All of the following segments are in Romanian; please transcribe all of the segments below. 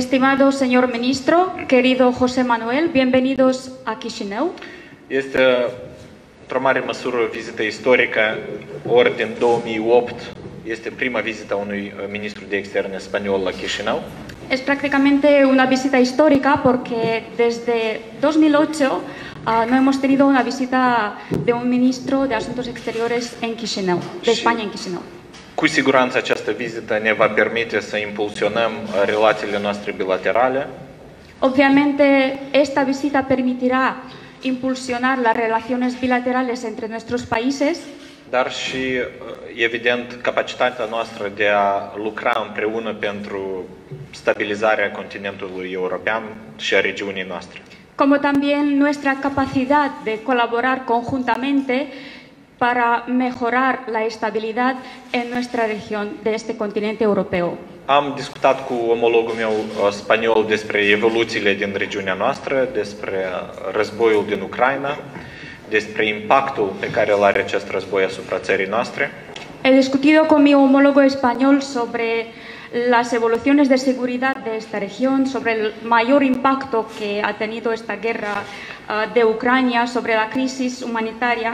Estimado señor ministro, querido José Manuel, bienvenidos a Chișinău. Este într-o mare măsură o vizită istorică, ori din 2008 este prima vizită a unui ministru de externe spaniol la Chișinău. Es prácticamente una visita histórica porque desde 2008 no hemos tenido una visita de un ministro de Asuntos Exteriores en Chișinău, de España en Chișinău. Cu siguranță această vizită ne va permite să impulsionăm relațiile noastre bilaterale. Obviamente esta visita permitirá impulsionar las relaciones bilaterales entre nuestros países, Dar și, evident, capacitatea noastră de a lucra împreună pentru stabilizarea continentului european și a regiunii noastre. como también nuestra capacidad de colaborar conjuntamente para mejorar la estabilidad en nuestra región de este continente europeo. Am discutat cu omologul meu spaniol despre evoluțiile din regiunea noastră, despre războiul din Ucraina, despre impactul pe care îl are acest război asupra țării noastre. He discutido con mi homólogo español sobre las evoluciones de seguridad de esta región, sobre el mayor impacto que ha tenido esta guerra de Ucrania, sobre la crisis humanitaria,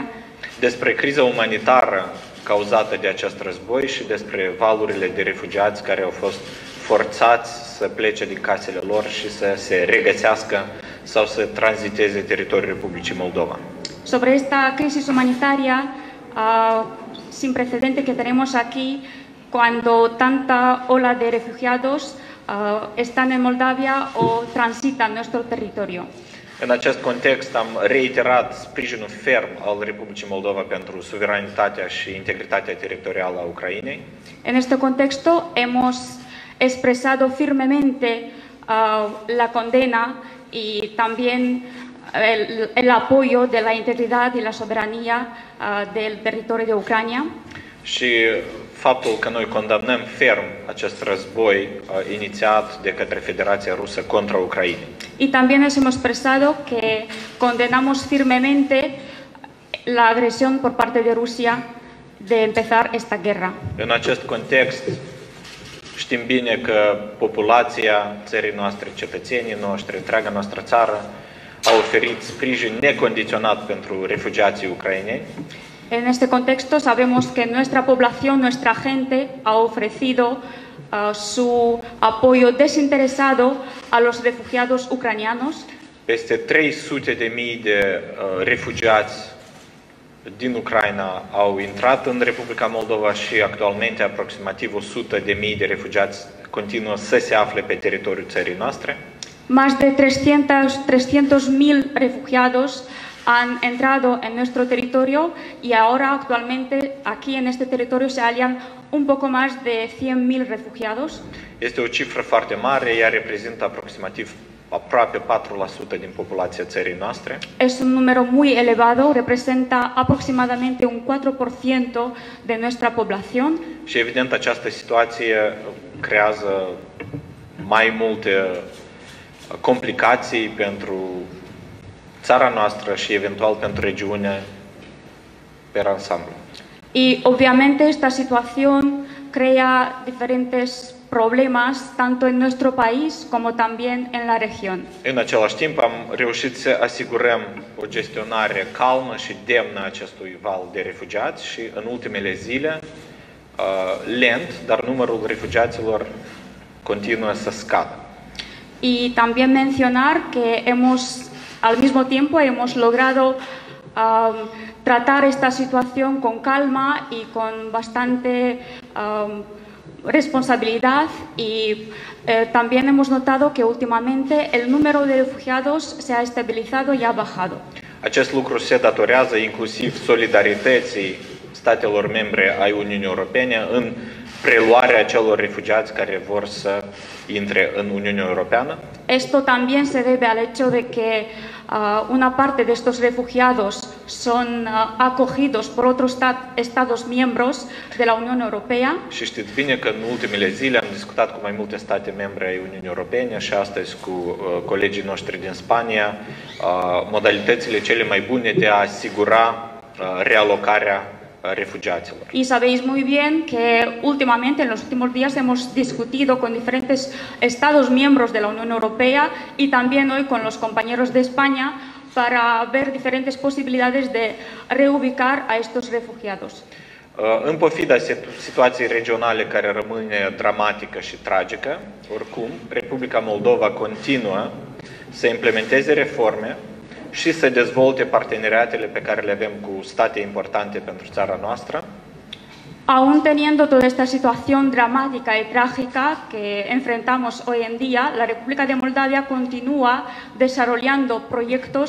Despre criza umanitară cauzată de acest război și despre valurile de refugiați care au fost forțați să plece din casele lor și să se regăsească sau să tranziteze teritoriul Republicii Moldova. sobre esta crisis humanitaria sin precedente que tenemos aquí cuando tanta ola de refugiados están en Moldavia o transitan nuestro territorio. În acest context am reiterat sprijinul ferm al Republicii Moldova pentru suveranitatea și integritatea teritorială a Ucrainei. En este contexto hemos expresado firmemente la condena y también el apoyo de la integridad y la soberanía del territorio de Ucrania. Și faptul că noi condamnăm ferm acest război inițiat de către Federația Rusă contra Ucrainei. Y también nos hemos expresado que condenamos firmemente la agresión por parte de Rusia de empezar esta guerra. În acest context știm bine că populația țării noastre, cetățenii noștri, întreaga noastră țară a oferit sprijin necondiționat pentru refugiații ucraineni. En este contexto sabemos que nuestra población, nuestra gente ha ofrecido su apoyo desinteresado a los refugiados ucranianos. Peste 300.000 de refugiați din Ucraina au intrat în Republica Moldova și actualmente aproximativ 100.000 de refugiați continuă să se afle pe teritoriul țării noastre. Más de 300.000 refugiados han entrado en nuestro territorio y ahora actualmente aquí en este territorio se hallan un poco más de 100.000 refugiados. Este o cifră foarte mare, ea reprezintă aproximativ aproape 4% din populația țării noastre. Es un número muy elevado, representa aproximadamente un 4% de nuestra población. Și evident această situație creează mai multe complicații pentru țara noastră și eventual pentru regiune per ansamblu. Y obviamente esta situación crea diferentes problemas tanto en nuestro país como también en la región. În același timp am reușit să asigurăm o gestionare calmă și demnă a acestui val de refugiați și în ultimele zile, lent, dar numărul refugiaților continuă să scadă. Y también mencionar que al mismo tiempo hemos logrado tratar esta situación con calma y con bastante responsabilidad y también hemos notado que últimamente el número de refugiados se ha estabilizado y ha bajado. Acest lucru se datorează inclusiv solidarității statelor membre ai Uniunii Europene în preluarea acelor refugiați care vor să intre în Uniunea Europeană. Esto también se debe al hecho de que una parte de estos refugiados son acogidos por otros Estados miembros de la Unión Europea. Și știți bine că în ultimele zile am discutat cu mai multe state membre ai Uniunii Europene și astăzi cu colegii noștri din Spania modalitățile cele mai bune de a asigura realocarea refugiaților. Y sabéis muy bien que últimamente, en los últimos días, hemos discutido con diferentes Estados miembros de la Unión Europea y también hoy con los compañeros de España para ver diferentes posibilidades de reubicar a estos refugiados. În pofida situației regionale care rămâne dramatică și tragică, oricum, Republica Moldova continuă să implementeze reforme și să dezvolte parteneriatele pe care le avem cu state importante pentru țara noastră. Aún teniendo toda esta situación dramática y trágica que enfrentamos hoy en día, la República de Moldavia continúa desarrollando proyectos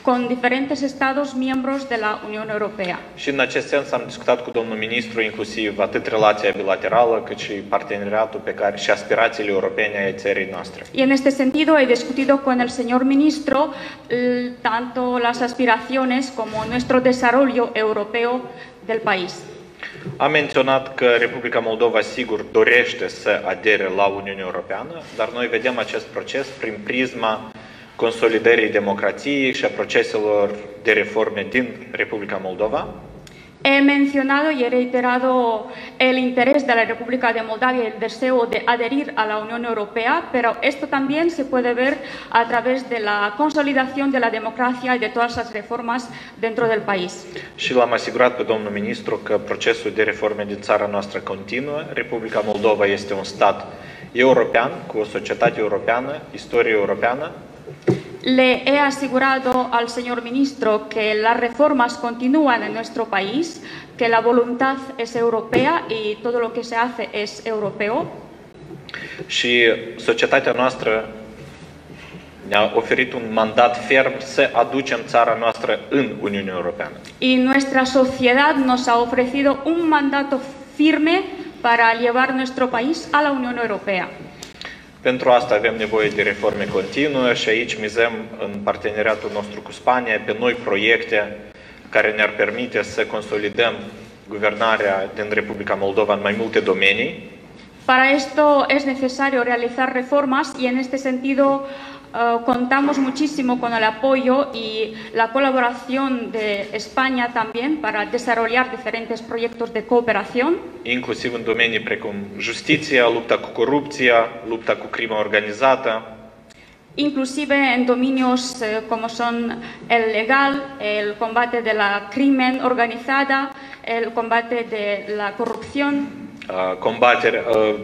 con diferentes Estados miembros de la Unión Europea. Și în acest sens am discutat cu domnul ministru inclusiv atât relația bilaterală cât și parteneriatul pe care și aspirațiile europene ale țării noastre. Y en este sentido he discutido con el señor ministro tanto las aspiraciones como nuestro desarrollo europeo del país. Am menționat că Republica Moldova sigur dorește să adere la Uniunea Europeană, dar noi vedem acest proces prin prisma consolidării democrației și a proceselor de reforme din Republica Moldova. He mencionado y he reiterado el interés de la República de Moldavia y el deseo de adherir a la Unión Europea, pero esto también se puede ver a través de la consolidación de la democracia y de todas las reformas dentro del país. Și l-am asigurat pe domnul ministru că procesul de reforme din țara noastră continuă. Republica Moldova este un stat european, cu o societate europeană, istorie europeană. Le he asegurado al señor ministro que las reformas continúan en nuestro país, que la voluntad es europea y todo lo que se hace es europeo. Și societatea noastră ne-a oferit un mandat ferm să aducem țara noastră în Uniunea Europeană. Y nuestra sociedad nos ha ofrecido un mandato firme para llevar nuestro país a la Unión Europea. Pentru asta avem nevoie de reforme continue și aici mizăm în parteneriatul nostru cu Spania pe noi proiecte care ne-ar permite să consolidăm guvernarea din Republica Moldova în mai multe domenii. Para esto es necesario realizar reformas y en este sentido contamos muchísimo con el apoyo y la colaboración de España también para desarrollar diferentes proyectos de cooperación. Inclusiv în domenii precum justiția, lupta cu corupția, lupta cu crima organizată. Inclusive en dominios como son el legal, el combate de la crimen organizada, el combate de la corrupción.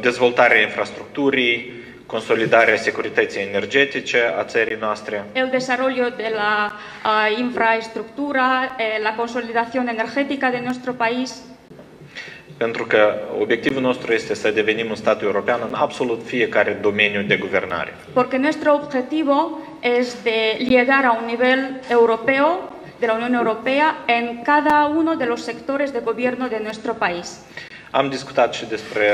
Dezvoltarea infrastructurii, consolidarea securității energetice a țării noastre. El desarrollo de la infraestructura, la consolidación energética de nuestro país. Pentru că obiectivul nostru este să devenim un stat european în absolut fiecare domeniu de guvernare. Porque nuestro objetivo es de llegar a un nivel europeo, de la Unión Europea, en cada uno de los sectores de gobierno de nuestro país. Am discutat și despre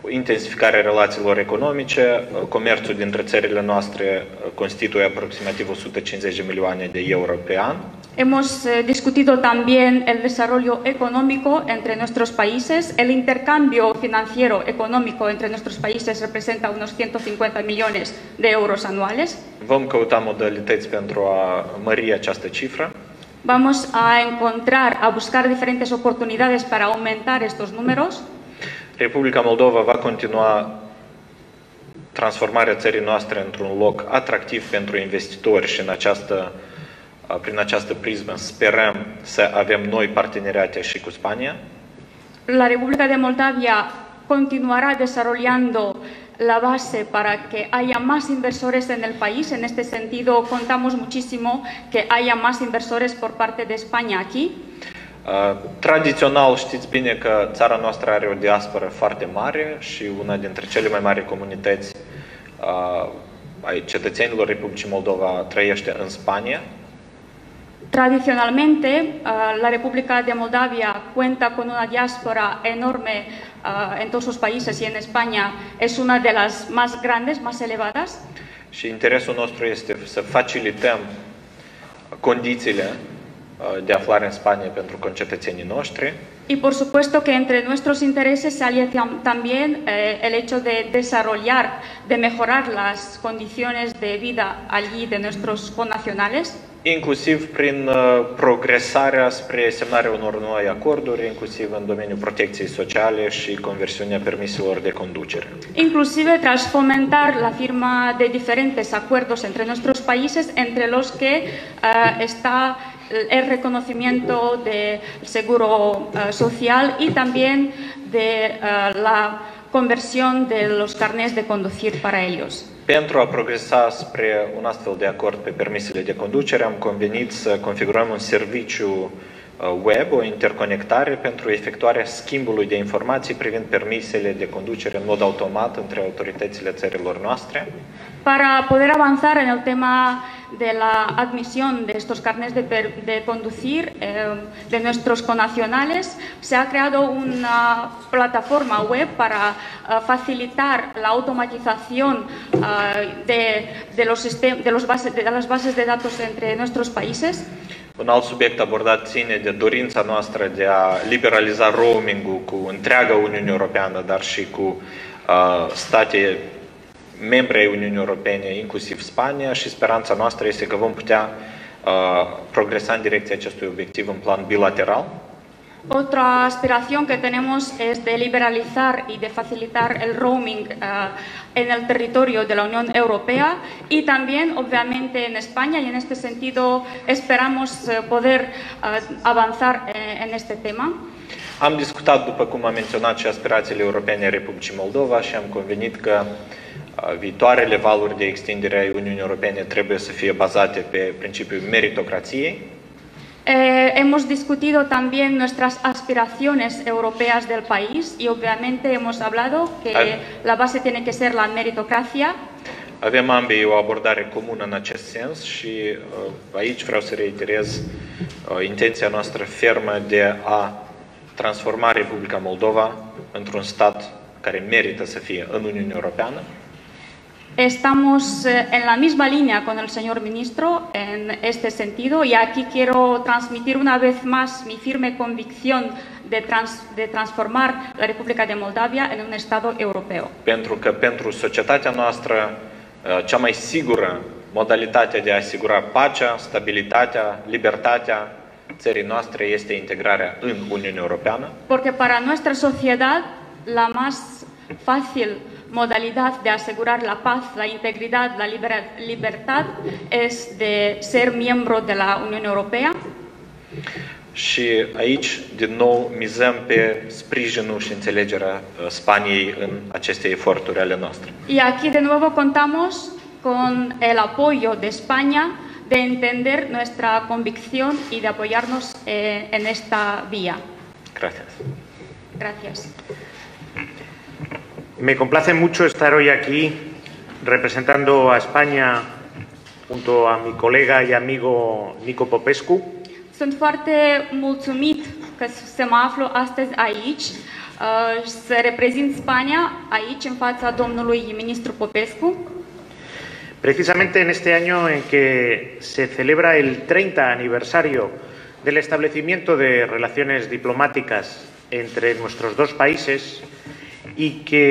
intensificarea relațiilor economice. Comerțul dintre țările noastre constituie aproximativ 150 de milioane de euro pe an. Hemos discutido también el desarrollo económico entre nuestros países. El intercambio financiero económico entre nuestros países representa unos 150 millones de euros anuales. Vom căuta modalități pentru a mări această cifră. Vamos a encontrar, a buscar diferentes oportunidades para aumentar estos números. Republica Moldova va continua transformarea țării noastre într-un loc atractiv pentru investitori și prin această prismă sperăm să avem noi parteneriate și cu Spania. La República de Moldavia continuará desarrollando la base para que haya más inversores en el país. En este sentido, contamos muchísimo que haya más inversores por parte de España aquí. Tradițional știți bine că țara noastră are o diasporă foarte mare și una dintre cele mai mari comunități ai cetățenilor Republicii Moldova trăiește în Spania. Tradicionalmente, la República de Moldavia cuenta con una diáspora enorme en todos sus países y en España es una de las más grandes, más elevadas. Și interesul nostru este să facilităm condițiile de aflare în Spania pentru concetățenii noștri. Y por supuesto que entre nuestros intereses se halía también el hecho de desarrollar, de mejorar las condiciones de vida allí de nuestros connacionales. inclusiv prin progresarea spre semnarea unor noi acorduri, inclusiv în domeniul protecției sociale și conversiunea permiselor de conducere. Inclusive tras fomentar la firma de diferentes acuerdos entre nuestros países, entre los que está el reconocimiento del seguro social y también de la conversión de los carnés de conducir para ellos. Pentru a progresa spre un astfel de acord pe permisele de conducere, am convenit să configurăm un serviciu web, o interconectare pentru efectuarea schimbului de informații privind permisele de conducere în mod automat între autoritățile țărilor noastre. Para poder avanzar en el tema de la admisión de estos carnés de conducir de nuestros connacionales, se ha creado una plataforma web para facilitar la automatización de las bases de datos entre nuestros países. Un alt subiect abordat ține de dorința noastră de a liberaliza roaming-ul cu întreaga Uniune Europeană, dar și cu state membre ai Uniunii Europene, inclusiv Spania, și speranța noastră este că vom putea progresa în direcția acestui obiectiv în plan bilateral. Otra aspiración que tenemos es de liberalizar y de facilitar el roaming en el territorio de la Unión Europea y también, obviamente, en España, y en este sentido esperamos poder avanzar en este tema. Am discutat, după cum am menționat, și aspirațiile europene a Republicii Moldova și am convenit că viitoarele valuri de extindere a Uniunii Europene trebuie să fie bazate pe principiul meritocrației. Hemos discutido también nuestras aspiraciones europeas del país y obviamente hemos hablado que la base tiene que ser la meritocracia. Avem ambii o abordare comună în acest sens și aici vreau să reiterez intenția noastră fermă de a transforma Republica Moldova într-un stat care merită să fie în Uniunea Europeană. Estamos en la misma línea con el señor ministro en este sentido y aquí quiero transmitir una vez más mi firme convicción de transformar la República de Moldavia en un Estado europeo. Pentru că pentru societatea noastră cea mai sigură modalitate de a asigura pacea, stabilitatea, libertatea țării noastre este integrarea în Uniunea Europeană. Porque para nuestra sociedad la más fácil modalidad de asegurar la paz, la integridad, la libertad es de ser miembro de la Unión Europea. Și aici, din nou, mizăm pe sprijinul și înțelegerea Spaniei în aceste eforturi ale noastre. Y aquí de nuevo contamos con el apoyo de España de entender nuestra convicción y de apoyarnos en esta vía. Gracias. Gracias. Me complace mucho estar hoy aquí representando a España junto a mi colega y amigo Nicu Popescu. Sunt foarte mulțumit că se mă aflu astăzi aici, să reprezint Spania aici în fața domnului ministru Popescu. Precisamente en este año en que se celebra el 30 aniversario del establecimiento de relaciones diplomáticas entre nuestros dos países y que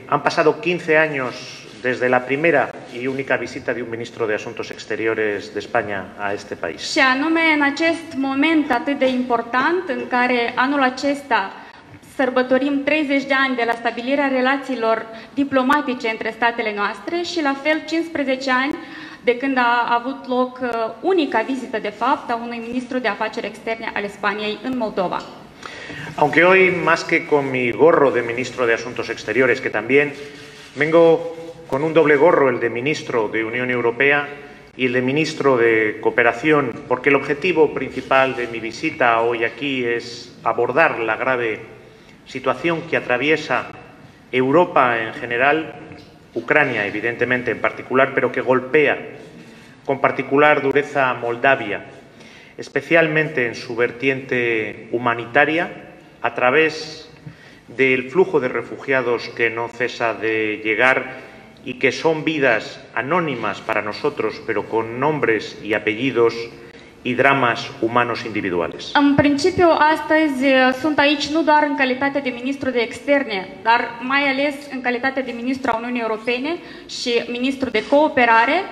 han pasado 15 años desde la primera y única visita de un ministro de Asuntos Exteriores de España a este país. Și anume în acest moment atât de important în care anul acesta sărbătorim 30 de ani de la stabilirea relațiilor diplomatice între statele noastre și la fel 15 ani de când a avut loc unica vizită de fapt a unui ministru de afaceri externe al Spaniei în Moldova. Aunque hoy, más que con mi gorro de ministro de Asuntos Exteriores, que también vengo con un doble gorro, el de ministro de Unión Europea y el de ministro de Cooperación, porque el objetivo principal de mi visita hoy aquí es abordar la grave situación que atraviesa Europa en general, Ucrania evidentemente en particular, pero que golpea con particular dureza Moldavia, especialmente en su vertiente humanitaria, a través del flujo de refugiados que no cesa de llegar y que son vidas anónimas para nosotros, pero con nombres y apellidos y dramas humanos individuales. În principiu, astăzi sunt aici nu doar în calitate de ministru de externe, dar mai ales în calitate de ministru a Uniunii Europene și ministru de cooperare,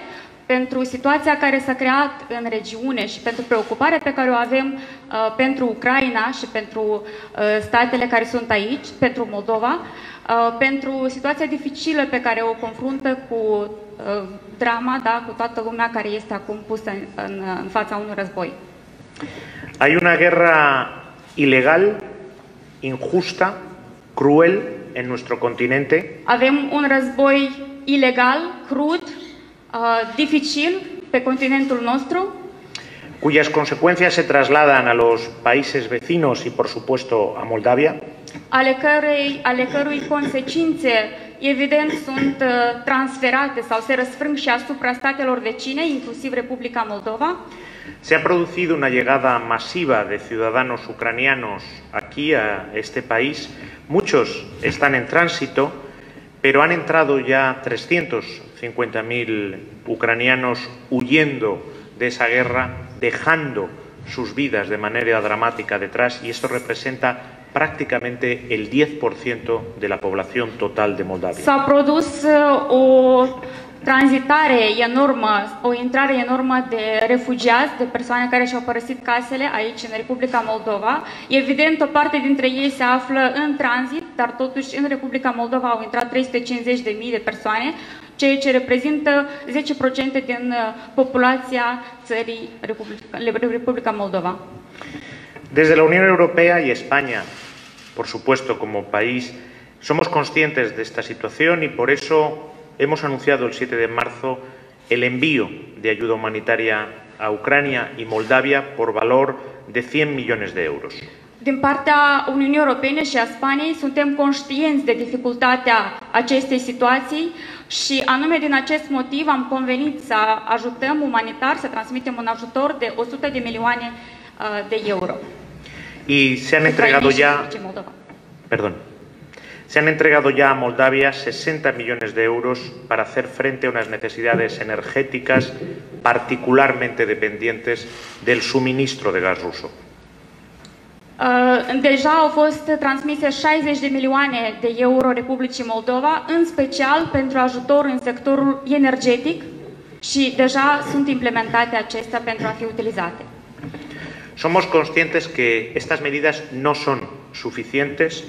pentru situația care s-a creat în regiune și pentru preocuparea pe care o avem pentru Ucraina și pentru statele care sunt aici, pentru Moldova, pentru situația dificilă pe care o confruntă cu drama, da, cu toată lumea care este acum pusă în fața unui război. Hay una guerra ilegal, injusta, cruel en nuestro continente. Avem un război ilegal, crud, dificil pe continentul nostru, cuyas consecuencias se trasladan a los países vecinos y, por supuesto, a Moldavia. ale cărui consecințe, evident, sunt transferate sau se răsfrâng și asupra statelor vecine, inclusiv Republica Moldova. Se ha producido una llegada masiva de ciudadanos ucranianos aquí, a este país. Muchos están en tránsito, pero han entrado ya 350.000 ucranianos huyendo de esa guerra, dejando sus vidas de manera dramática detrás, y esto representa prácticamente el 10% de la población total de Moldavia. S-a produs o tranzitare enormă, o intrare enormă de refugiați, de persoane care și-au părăsit casele aici, în Republica Moldova. Evident, o parte dintre ei se află în tranzit, dar totuși în Republica Moldova au intrat 350.000 de persoane, ceea ce reprezintă 10% din populația țării Republica Moldova. Desde la Unión Europea y España, por supuesto, como país, somos conscientes de esta situación y por eso hemos anunciado el 7 de marzo el envío de ayuda humanitaria a Ucrania y Moldavia por valor de 100 millones de euros. Din partea Uniunii Europene și a Spaniei suntem conștienți de dificultatea acestei situații și anume din acest motiv am convenit să ajutăm umanitar, să transmitem un ajutor de 100 de milioane de euro. Y se han entregado ya, se han entregado ya a Moldavia 60 millones de euros para hacer frente a unas necesidades energéticas particularmente dependientes del suministro de gas ruso. Deja au fost transmise 60 de milioane de euro Republicii Moldova, în special pentru ajutor în sectorul energetic și deja sunt implementate acestea pentru a fi utilizate. Somos conscientes que estas medidas no son suficientes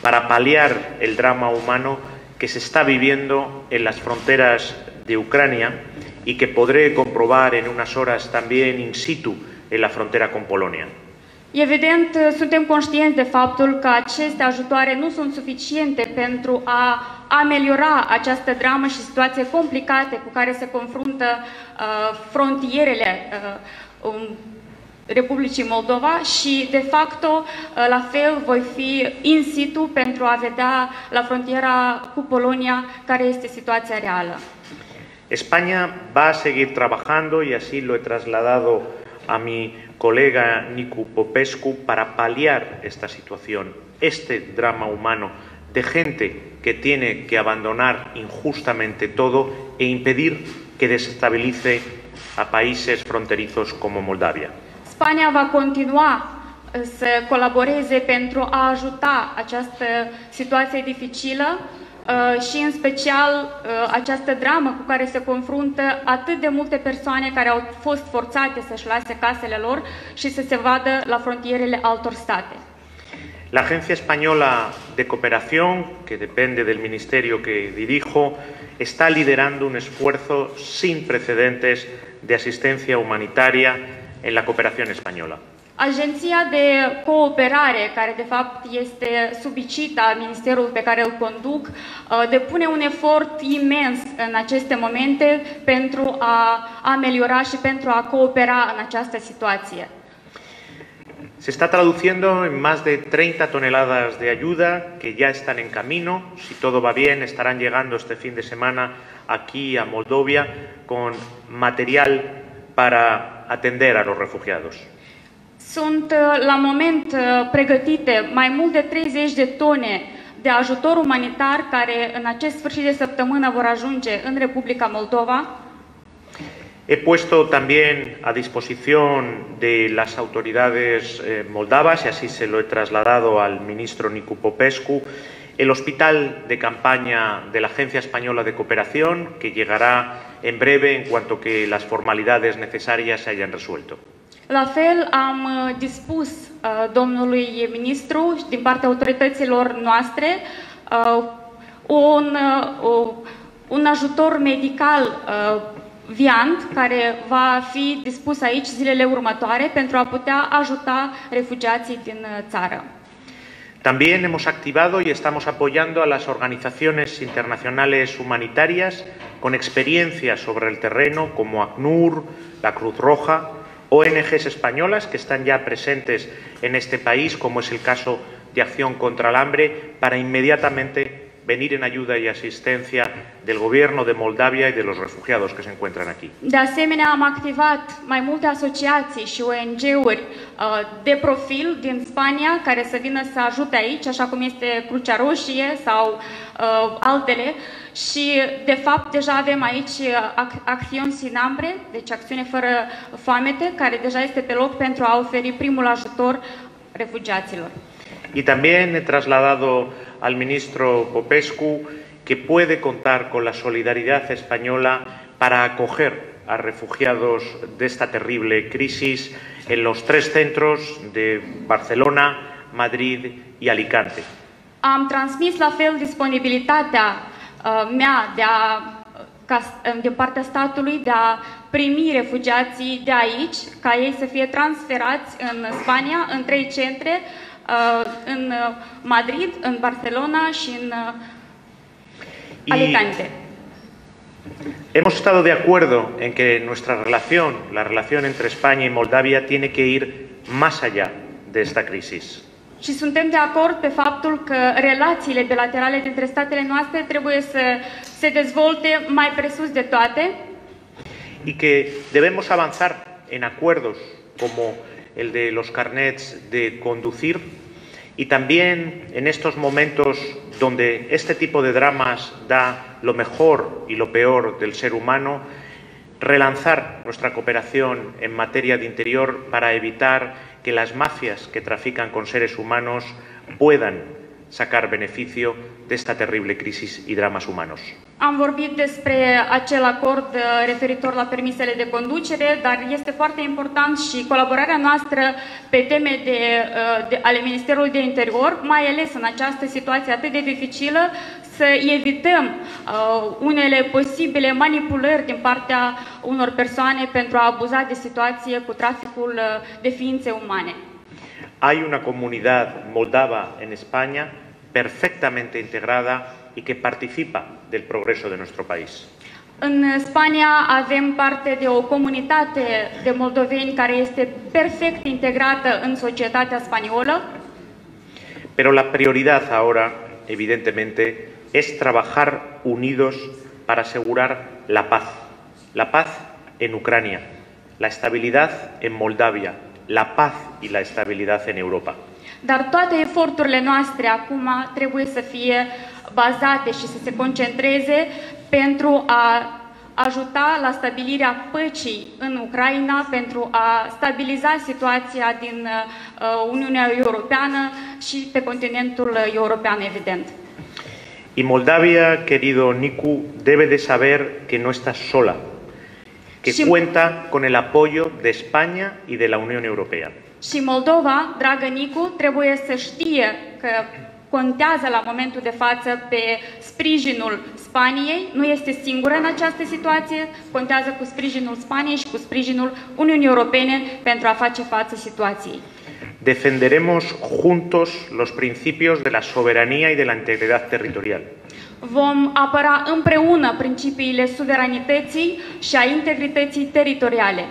para paliar el drama humano que se está viviendo en las fronteras de Ucrania y que podré comprobar en unas horas también in situ en la frontera con Polonia. Evident, suntem conștienți de faptul că aceste ajutoare nu sunt suficiente pentru a ameliora această dramă și situație complicate cu care se confruntă frontierele Republicii Moldova și, de facto, la fel voi fi in situ pentru a vedea la frontiera cu Polonia care este situația reală. España va a seguir trabajando y así lo he trasladado a mi colega Nicu Popescu para paliar esta situación, este drama humano de gente que tiene que abandonar injustamente todo e impedir que desestabilice a países fronterizos como Moldavia. Spania va continua să colaboreze pentru a ajuta această situație dificilă și în special această dramă cu care se confruntă atât de multe persoane care au fost forțate să-și lase casele lor și să se vadă la frontierele altor state. La Agencia Española de Cooperación, que depende del ministerio que dirijo, está liderando un esfuerzo sin precedentes de asistencia humanitaria en la cooperación española. Agenția de cooperare, care de fapt este sub icita ministerul pe care îl conduc, depune un efort imens în aceste momente pentru a ameliora și pentru a coopera în această situație. Se está traduciendo en más de 30 toneladas de ayuda que ya están en camino. Si todo va bien, estarán llegando este fin de semana aquí a Moldovia con material para atender a los refugiados. Sunt la moment pregătite mai mult de 30 de tone de ajutor umanitar care în acest sfârșit de săptămână vor ajunge în Republica Moldova. He puesto también a disposición de las autoridades moldavas, y así se lo he trasladado al ministro Nicu Popescu, el hospital de campaña de la Agencia Española de Cooperación, que llegará en breve en cuanto que las formalidades necesarias se hayan resuelto. La fel am dispus domnului ministru din partea autorităților noastre un ajutor medical viand care va fi dispus aici zilele următoare pentru a putea ajuta refugiații din țară. También hemos activado y estamos apoyando a las organizaciones internacionales humanitarias con experiencia sobre el terreno como ACNUR, la Cruz Roja, ONGs españolas que están ya presentes en este país, como es el caso de Acción contra el Hambre, para inmediatamente venir en ayuda y asistencia del gobierno de Moldavia y de los refugiados que se encuentran aquí. De asemenea, am activat mai multe asociații și ONG-uri de profil din Spania care să vină să ajute aici, așa cum este Crucea Roșie sau altele. Și, de fapt, deja avem aici Acțiuni sin Hambre, deci acțiune fără foamete, care deja este pe loc pentru a oferi primul ajutor refugiaților. Y también he trasladado al ministro Popescu que puede contar con la solidaridad española para acoger a refugiados de esta terrible crisis en los 3 centros de Barcelona, Madrid y Alicante. Am transmis la fel disponibilitatea mea din partea statului de a primi refugiații de aici, ca ei să fie transferați în Spania, în 3 centre, en Madrid, en Barcelona y en Alicante. Hemos estado de acuerdo en que nuestra relación, la relación entre España y Moldavia, tiene que ir más allá de esta crisis. Și suntem de acord pe faptul că relațiile bilaterale dintre statele noastre trebuie să se dezvolte mai presus de toate. Y que debemos avanzar en acuerdos como el de los carnets de conducir, y también en estos momentos donde este tipo de dramas da lo mejor y lo peor del ser humano, relanzar nuestra cooperación en materia de interior para evitar que las mafias que trafican con seres humanos puedan sacar beneficio de esta terrible crisis y dramas humanos. Am vorbit despre acel acord referitor la permisele de conducere, dar este foarte important și colaborarea noastră pe teme ale Ministerului de Interior, mai ales în această situație atât de dificilă, să evităm unele posibile manipulări din partea unor persoane pentru a abuza de situație cu traficul de ființe umane. Hay una comunidad moldava en España perfectamente integrada y que participa del progreso de nuestro país. În Spania avem parte de o comunitate de moldoveni care este perfect integrată în societatea spaniolă. Pero la prioridad ahora, evidentemente, es trabajar unidos para asegurar la paz en Ucrania, la estabilidad en Moldavia, la paz y la estabilidad en Europa. Dar toate eforturile noastre acum trebuie să fie bazate și să se concentreze pentru a ajuta la stabilirea păcii în Ucraina, pentru a stabiliza situația din Uniunea Europeană și pe continentul european, evident. Y Moldavia, querido Nicu, debe de saber que no está sola, que cuenta con el apoyo de España y de la Unión Europea. Și Moldova, dragă Nicu, trebuie să știe că contează la momentul de față pe sprijinul Spaniei, nu este singură în această situație, contează cu sprijinul Spaniei și cu sprijinul Uniunii Europene pentru a face față situației. Defenderemos juntos los principios de la soberanía y de la integridad territorial. Vom apăra împreună principiile suveranității și a integrității teritoriale.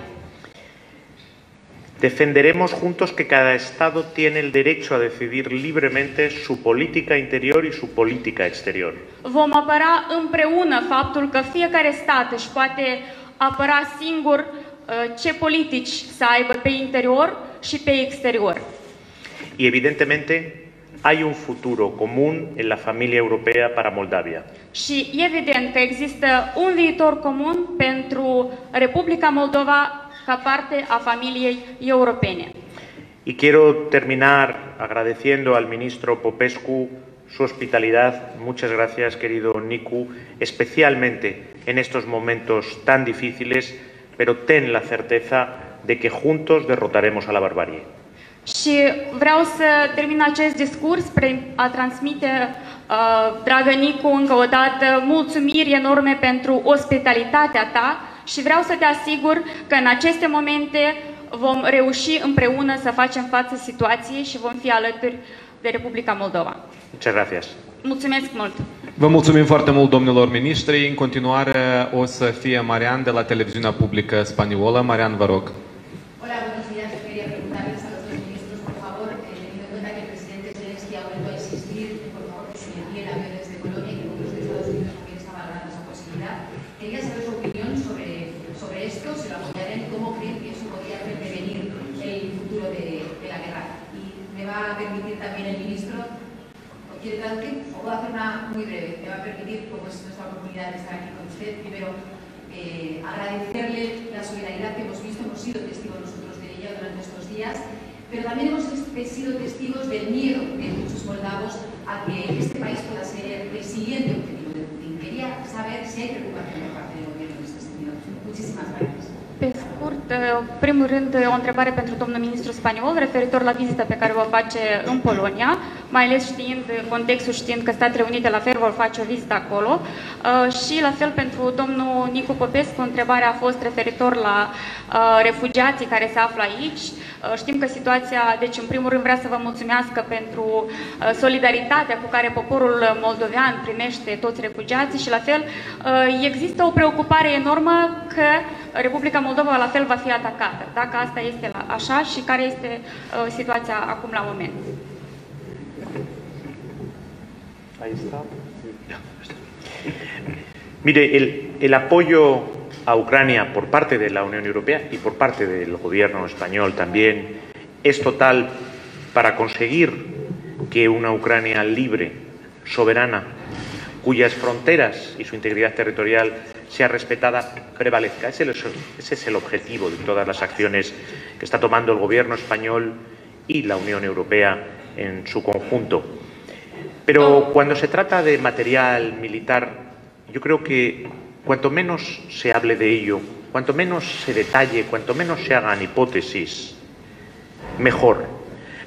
Defenderemos juntos que cada Estado tiene el derecho a decidir libremente su política interior y su política exterior. Vom apăra împreună faptul că fiecare stat își poate apăra singur ce politici să aibă pe interior și pe exterior. Y evidentemente hay un futuro común en la familia europea para Moldavia. Și evident că există un viitor comun pentru Republica Moldova ca parte a familiei europene. Y quiero terminar agradeciendo al ministro Popescu su hospitalidad. Muchas gracias, querido Nicu, especialmente en estos momentos tan difíciles, pero ten la certeza de que juntos derrotaremos a la barbarie. Și vreau să termin acest discurs prin a transmite, dragă Nicu, încă o dată mulțumiri enorme pentru ospitalitatea ta și vreau să te asigur că în aceste momente vom reuși împreună să facem față situației și vom fi alături de Republica Moldova. Muchas gracias. Mulțumesc mult! Vă mulțumim foarte mult, domnilor miniștri. În continuare o să fie Marian de la televiziunea publică spaniolă. Marian, vă rog. Hola, buenos días. Yo quería preguntarles a los dos ministros, por favor, teniendo en cuenta que el presidente Zelensky ha vuelto a insistir, por favor, que se le envíen aviones de Polonia y que muchos de Estados Unidos también está valorando esa posibilidad. Quería saber su opinión sobre esto, si lo apoyarían y cómo creen que eso podría prevenir el futuro de la guerra. Y me va a permitir también el ministro, ¿o quiere traducir? O puedo hacer una muy breve. Me va a permitir, como es nuestra oportunidad de estar aquí con usted, primero agradecerle la solidaridad que hemos visto, hemos sido testigos nosotros de ella durante estos días, pero también hemos sido testigos del miedo de muchos moldavos a que este país pueda ser el siguiente objetivo de Putin. Quería saber si hay preocupación por parte del gobierno en este sentido. Muchísimas gracias. Pe scurt, primul rând, o întrebare pentru domnul ministru spaniol referitor la vizita pe care o va face în Polonia, mai ales știind contextul, știind că Statele Unite la fel vor face o vizită acolo. Și la fel pentru domnul Nicu Popescu, întrebarea a fost referitor la refugiații care se află aici. Știm că situația, deci în primul rând vrea să vă mulțumească pentru solidaritatea cu care poporul moldovean primește toți refugiații și la fel există o preocupare enormă că Republica Moldova la fel va fi atacată. Dacă asta este așa și care este situația acum la moment. Ahí está. Mire, el apoyo a Ucrania por parte de la Unión Europea y por parte del gobierno español también es total para conseguir que una Ucrania libre, soberana, cuyas fronteras y su integridad territorial sea respetada, prevalezca. Ese es el objetivo de todas las acciones que está tomando el gobierno español y la Unión Europea en su conjunto. Pero cuando se trata de material militar, yo creo que cuanto menos se hable de ello, cuanto menos se detalle, cuanto menos se hagan hipótesis, mejor.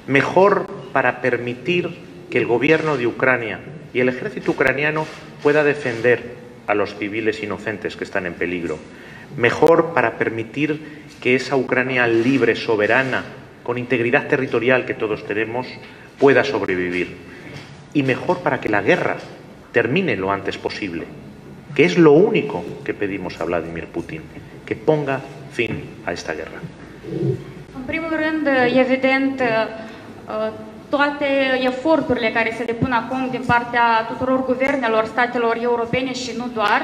Mejor para permitir que el gobierno de Ucrania y el ejército ucraniano pueda defender a los civiles inocentes que están en peligro. Mejor para permitir que esa Ucrania libre, soberana, con integridad territorial que todos tenemos, pueda sobrevivir. Y mejor para que la guerra termine lo antes posible, que es lo único que pedimos a Vladimir Putin, que ponga fin a esta guerra. În primul rând, evident, toate eforturile care se depun acum din partea tuturor guvernelor statelor europene și nu doar,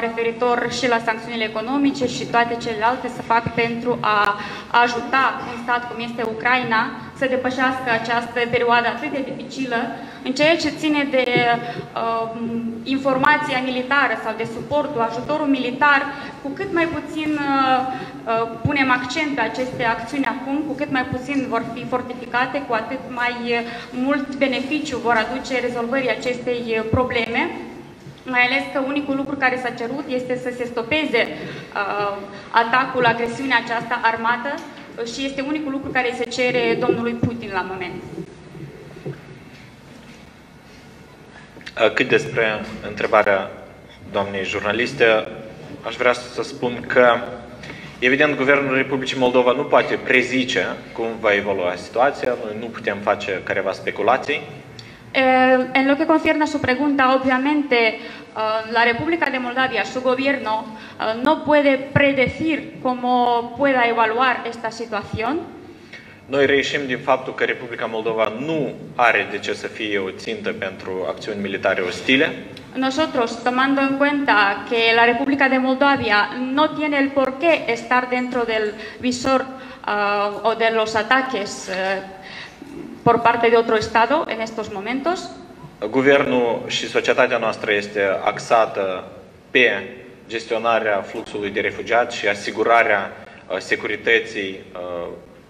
referitor și la sancțiunile economice și toate celelalte, se fac pentru a ajuta un stat cum este Ucraina să depășească această perioadă atât de dificilă. În ceea ce ține de informația militară sau de suportul, ajutorul militar, cu cât mai puțin punem accent pe aceste acțiuni acum, cu cât mai puțin vor fi fortificate, cu atât mai mult beneficiu vor aduce rezolvării acestei probleme. Mai ales că unicul lucru care s-a cerut este să se stopeze atacul, agresiunea aceasta armată și este unicul lucru care se cere domnului Putin la moment. Cât despre întrebarea doamnei jurnaliste, aș vrea să spun că, evident, Guvernul Republicii Moldova nu poate prezice cum va evolua situația, noi nu putem face careva speculații. En lo que concierne a su pregunta, obviamente la República de Moldavia, su gobierno, no puede predecir cómo pueda evaluar esta situación. Noi reieșim din faptul că Republica Moldova nu are de ce să fie o țintă pentru acțiuni militare ostile. Nosotros, tomando en cuenta que la República de Moldavia no tiene el por qué estar dentro del visor o de los ataques por parte de otro Estado en estos momentos. Guvernul și societatea noastră este axată pe gestionarea fluxului de refugiați și asigurarea securității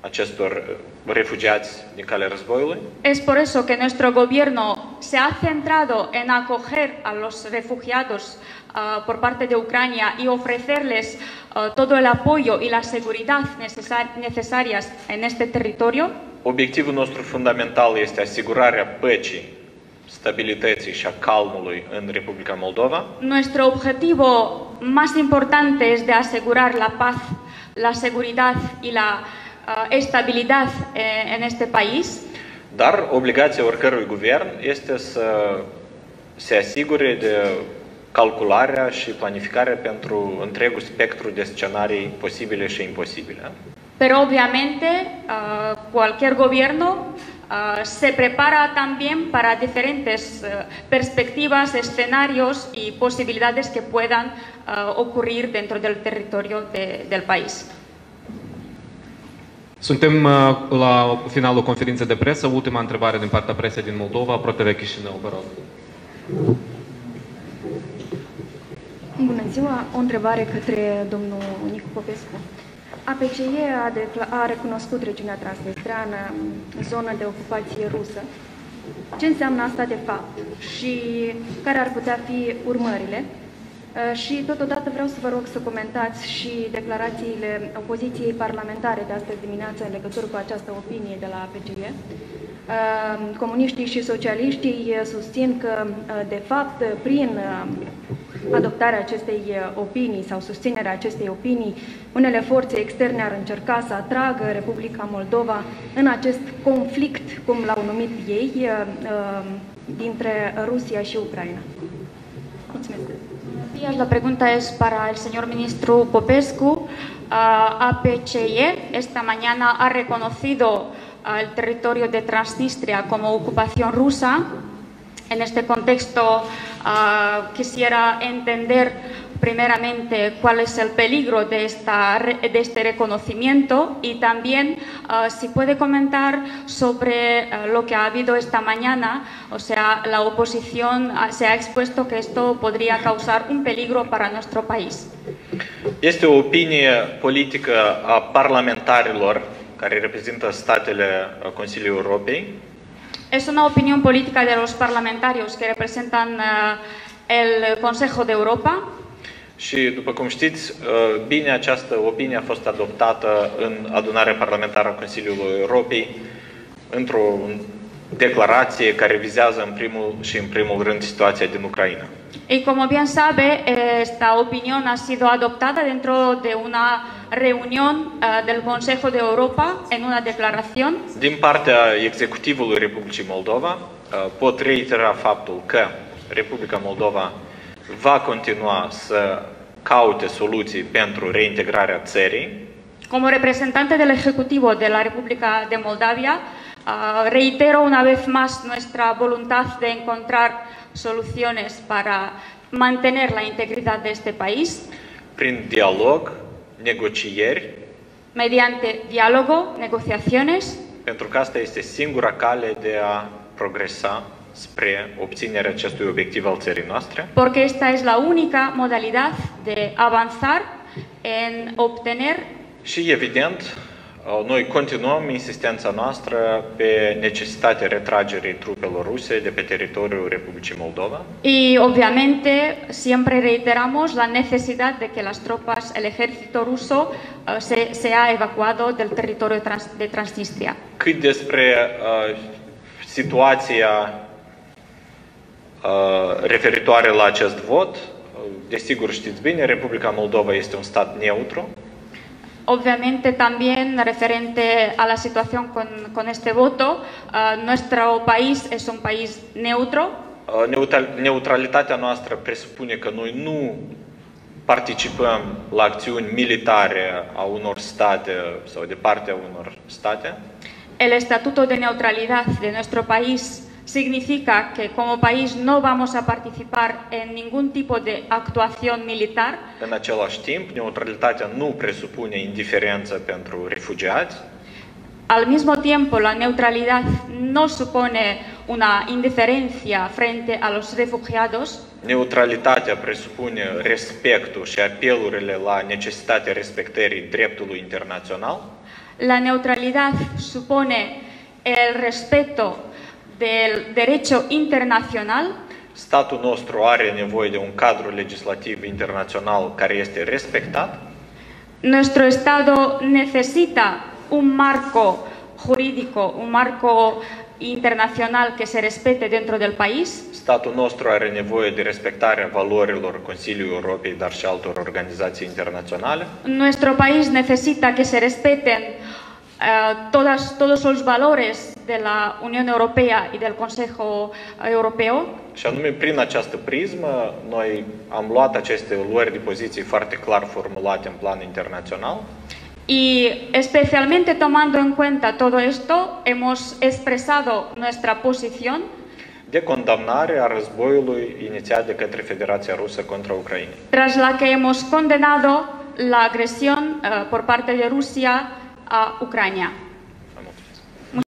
acestor refugiați din calea războiului. Es por eso que nuestro gobierno se ha centrado en acoger a los refugiados por parte de Ucrania y ofrecerles todo el apoyo y la seguridad necesarias en este territorio. Obiectivul nostru fundamental este asigurarea păcii, stabilității și a calmului în Republica Moldova. Nuestro objetivo más importante es de asegurar la paz, la seguridad y la estabilidad en este país. Dar obligația oricărui guvern este să se asigure de calcularea și planificarea pentru întregul spectru de scenarii posibile și imposibile. Pero obviamente cualquier gobierno se prepara también para diferentes perspectivas, escenarios y posibilidades que puedan ocurrir dentro del territorio del país. Suntem la finalul conferinței de presă. Ultima întrebare din partea presei din Moldova. ProTV Chișinău, vă rog. Bună ziua! O întrebare către domnul Nicu Popescu. APCE a recunoscut regiunea transnistreană, zonă de ocupație rusă. Ce înseamnă asta de fapt și care ar putea fi urmările? Și totodată vreau să vă rog să comentați și declarațiile opoziției parlamentare de astăzi dimineață în legătură cu această opinie de la APCE. Comuniștii și socialiștii susțin că, de fapt, prin adoptarea acestei opinii sau susținerea acestei opinii, unele forțe externe ar încerca să atragă Republica Moldova în acest conflict, cum l-au numit ei, dintre Rusia și Ucraina. Mulțumesc. La pregunta es para el señor ministro Popescu. APCE esta mañana ha reconocido el territorio de Transnistria como ocupación rusa. En este contexto quisiera entender primeramente cuál es el peligro de este reconocimiento y también si puede comentar sobre lo que ha habido esta mañana, o sea, la oposición se ha expuesto que esto podría causar un peligro para nuestro país. Este o opinie politică a parlamentarilor care reprezintă statele Consiliului Europei. Es una opinión política de los parlamentarios que representan el Consejo de Europa. Și, după cum știți, bine, această opinie a fost adoptată în adunarea parlamentară a Consiliului Europei într-o declarație care vizează în primul rând situația din Ucraina. Y como bien sabe, esta opinión ha sido adoptada dentro de una reunión del Consejo de Europa en una declaración. Din partea executivului Republicii Moldova pot reitera faptul că Republica Moldova va continua să caute soluții pentru reintegrarea țării. Como representante del Ejecutivo de la República de Moldavia, reitero una vez más nuestra voluntad de encontrar soluciones para mantener la integridad de este país. Prin dialog, negocieri. Mediante diálogo, negociaciones. Pentru că asta este singura cale de a progresa spre obținerea acestui obiectiv al țării noastre. Porque esta es la única modalidad de avanzar en obtener. Și evident, noi continuăm insistența noastră pe necesitatea retragerii trupelor ruse de pe teritoriul Republicii Moldova. Y obviamente siempre reiteramos la necesidad de que las tropas, el ejército ruso sea evacuado del territorio de Transnistria. Cât despre situația referitoare la acest vot, desigur știți bine, Republica Moldova este un stat neutru. Obviamente también referente a la situación con este voto, nuestro país es un país neutro. Neutralitatea noastră presupune că noi nu participăm la acțiuni militare a unor state sau de partea unor state. El estatuto de neutralidad de nuestro país significa que como país no vamos a participar en ningún tipo de actuación militar. În același timp, neutralitatea nu presupune indiferență pentru refugiați. Al mismo tiempo, la neutralidad no supone una indiferencia frente a los refugiados. Neutralitatea presupune respectul și apelurile la necesitatea respectării dreptului internațional. La neutralidad supone el respeto del derecho internacional. Statul nostru are nevoie de un cadru legislativ internațional care este respectat. Nuestro Estado necesita un marco jurídico, un marco internacional que se respete dentro del país. Statul nostru are nevoie de respectarea valorilor Consiliului Europei, dar și altor organizații internaționale. Nuestro país necesita que se respeten todos los valores de la Unión Europea y del Consejo Europeo. Și anume, prin această prismă, noi am luat aceste luări de poziții foarte clar formulate în plan internațional. Y especialmente tomando en cuenta todo esto, hemos expresado nuestra posición de condamnare a războiului inițiat de către Federația Rusă contra Ucrainei. tras la que hemos condenado la agresión por parte de Rusia a Ucrania.